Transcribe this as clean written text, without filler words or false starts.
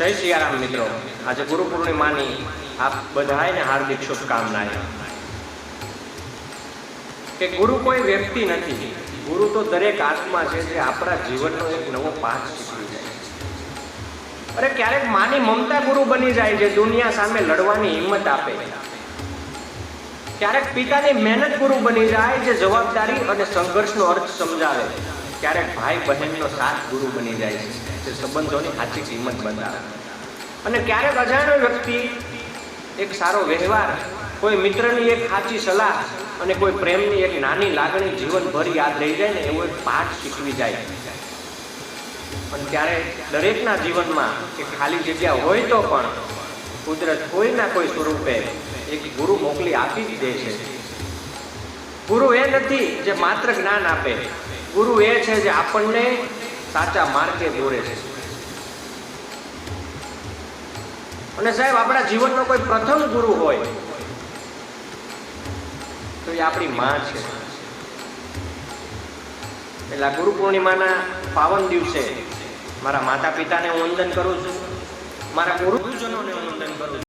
જય સિયારામ મિત્રો, આજે ગુરુ પૂર્ણિમાની આપ બધાને હાર્દિક શુભકામનાएं। કે ગુરુ કોઈ વ્યક્તિ નથી, ગુરુ તો દરેક આત્મા છે જે આપણા જીવનનો એક નવો પાઠ શીખવી જાય। અરે ક્યારેક માની મમતા ગુરુ બની જાય છે, દુનિયા સામે લડવાની હિંમત આપે। ક્યારેક પિતાની મહેનત ગુરુ બની જાય જે જવાબદારી અને સંઘર્ષનો અર્થ સમજાવે। ક્યારેક ભાઈ બહેનનો સાથ ગુરુ બની જાય છે જે સંબંધોની સાચી કિંમત બતાવે। અને ક્યારેક અજાણ્યો વ્યક્તિ એક સારો વ્યવહાર, કોઈ મિત્રની એક સાચી સલાહ અને કોઈ પ્રેમની એક નાની લાગણી જીવનભર યાદ રહી જાય ને એવો એક પાઠ શીખવી જાય। પણ ત્યારે દરેકના જીવનમાં એક ખાલી જગ્યા હોય તો પણ કુદરત કોઈના કોઈ સ્વરૂપે એક ગુરુ મોકલી આપી જ દે છે। ગુરુ એ નથી જે માત્ર જ્ઞાન આપે, ગુરુ એ છે જે આપણને સાચા માર્ગે દોરે છે। અને સાહેબ, આપણા જીવનનો કોઈ પ્રથમ ગુરુ હોય તો એ આપણી માં છે। એટલે ગુરુ પૂર્ણિમાના પાવન દિવસે મારા માતા પિતાને હું વંદન કરું છું, મારા ગુરુજનોને હું વંદન કરું છું।